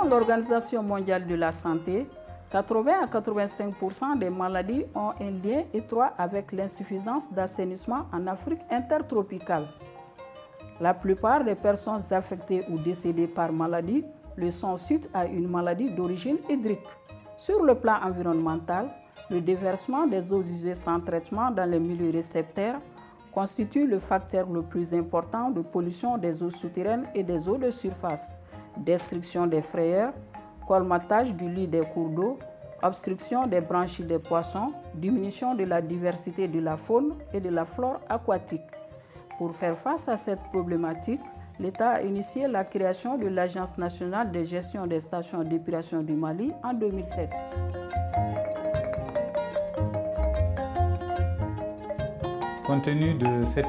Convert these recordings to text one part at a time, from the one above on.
l'Organisation mondiale de la santé, 80 à 85% des maladies ont un lien étroit avec l'insuffisance d'assainissement en Afrique intertropicale. La plupart des personnes affectées ou décédées par maladie le sont suite à une maladie d'origine hydrique. Sur le plan environnemental, le déversement des eaux usées sans traitement dans les milieux récepteurs constitue le facteur le plus important de pollution des eaux souterraines et des eaux de surface. Destruction des frayères, colmatage du lit des cours d'eau, obstruction des branchies des poissons, diminution de la diversité de la faune et de la flore aquatique. Pour faire face à cette problématique, l'État a initié la création de l'Agence nationale de gestion des stations d'épuration du Mali en 2007. Compte tenu de cette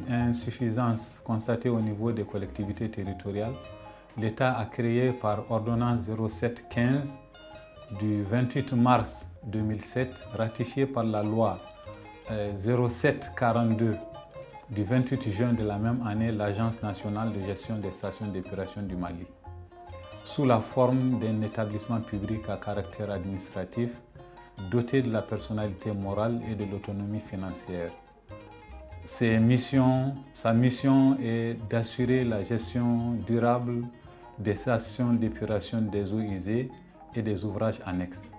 insuffisance constatée au niveau des collectivités territoriales, l'État a créé par ordonnance 0715 du 28 mars 2007, ratifiée par la loi 0742 du 28 juin de la même année, l'Agence nationale de gestion des stations d'épuration du Mali, sous la forme d'un établissement public à caractère administratif, doté de la personnalité morale et de l'autonomie financière. Sa mission est d'assurer la gestion durable des stations d'épuration des eaux usées et des ouvrages annexes.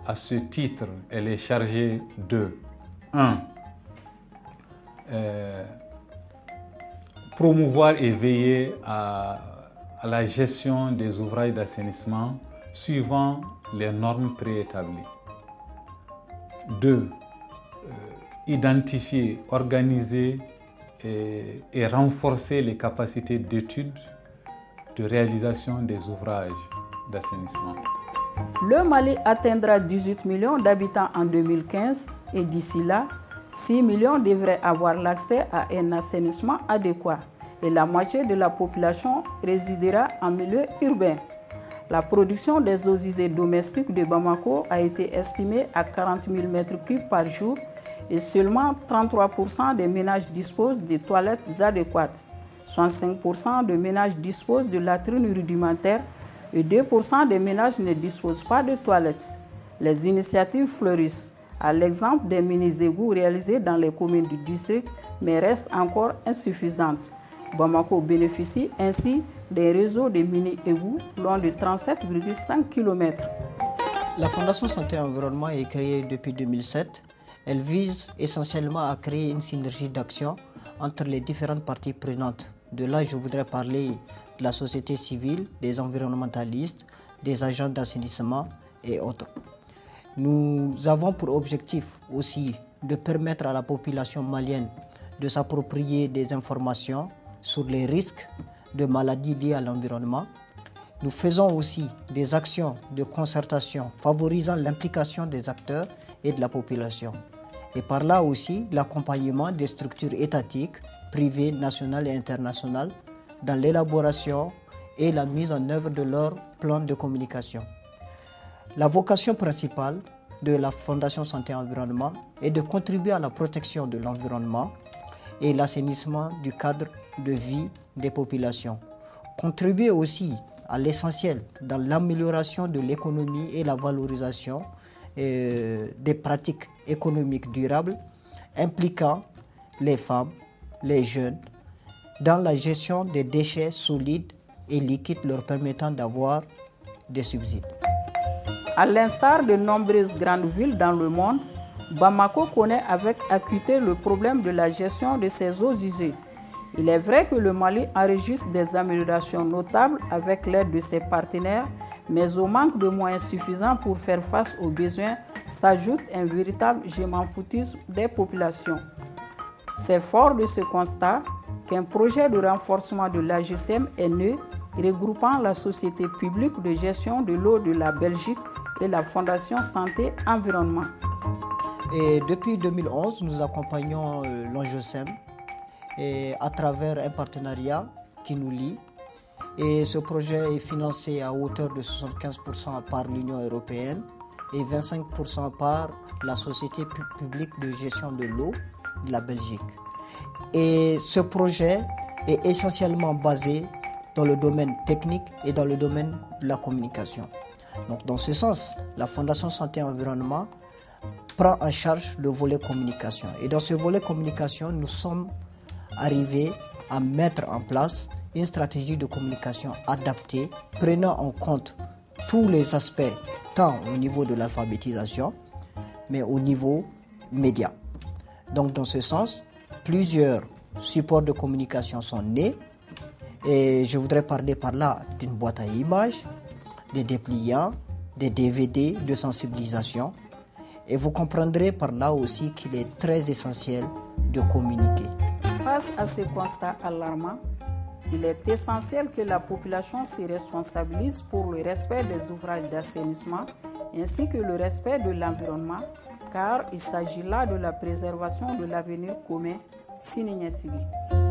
À ce titre, elle est chargée de 1. Promouvoir et veiller à la gestion des ouvrages d'assainissement suivant les normes préétablies. 2. Identifier, organiser et renforcer les capacités d'étude, de réalisation des ouvrages d'assainissement. Le Mali atteindra 18 millions d'habitants en 2015 et d'ici là, 6 millions devraient avoir l'accès à un assainissement adéquat et la moitié de la population résidera en milieu urbain. La production des eaux usées domestiques de Bamako a été estimée à 40 000 m3 par jour et seulement 33% des ménages disposent de toilettes adéquates. 65% des ménages disposent de latrines rudimentaires et 2% des ménages ne disposent pas de toilettes. Les initiatives fleurissent, à l'exemple des mini-égouts réalisés dans les communes du district, mais restent encore insuffisantes. Bamako bénéficie ainsi d'un réseau de mini-égouts long de 37,5 km. La Fondation Santé et Environnement est créée depuis 2007. Elle vise essentiellement à créer une synergie d'action entre les différentes parties prenantes. De là, je voudrais parler de la société civile, des environnementalistes, des agents d'assainissement et autres. Nous avons pour objectif aussi de permettre à la population malienne de s'approprier des informations sur les risques de maladies liées à l'environnement. Nous faisons aussi des actions de concertation favorisant l'implication des acteurs et de la population. Et par là aussi l'accompagnement des structures étatiques, privées, nationales et internationales dans l'élaboration et la mise en œuvre de leur plan de communication. La vocation principale de la Fondation Santé et Environnement est de contribuer à la protection de l'environnement et l'assainissement du cadre de vie des populations. Contribuer aussi à l'essentiel dans l'amélioration de l'économie et la valorisation des pratiques économiques durables impliquant les femmes, les jeunes, dans la gestion des déchets solides et liquides leur permettant d'avoir des subsides. À l'instar de nombreuses grandes villes dans le monde, Bamako connaît avec acuité le problème de la gestion de ses eaux usées. Il est vrai que le Mali enregistre des améliorations notables avec l'aide de ses partenaires, mais au manque de moyens suffisants pour faire face aux besoins s'ajoute un véritable je m'en foutisme des populations. C'est fort de ce constat qu'un projet de renforcement de l'AGCM est né, regroupant la Société publique de gestion de l'eau de la Belgique et la Fondation Santé Environnement. Et depuis 2011, nous accompagnons l'AGCM à travers un partenariat qui nous lie. Et ce projet est financé à hauteur de 75% par l'Union européenne et 25% par la Société publique de gestion de l'eau de la Belgique. Et ce projet est essentiellement basé dans le domaine technique et dans le domaine de la communication. Donc, dans ce sens, la Fondation Santé et Environnement prend en charge le volet communication. Et dans ce volet communication, nous sommes arrivés à mettre en place une stratégie de communication adaptée, prenant en compte tous les aspects, tant au niveau de l'alphabétisation, mais au niveau média. Donc, dans ce sens, plusieurs supports de communication sont nés. Et je voudrais parler par là d'une boîte à images, des dépliants, des DVD de sensibilisation. Et vous comprendrez par là aussi qu'il est très essentiel de communiquer. Face à ces constats alarmants, il est essentiel que la population se responsabilise pour le respect des ouvrages d'assainissement ainsi que le respect de l'environnement, car il s'agit là de la préservation de l'avenir commun Sini Nyasiri.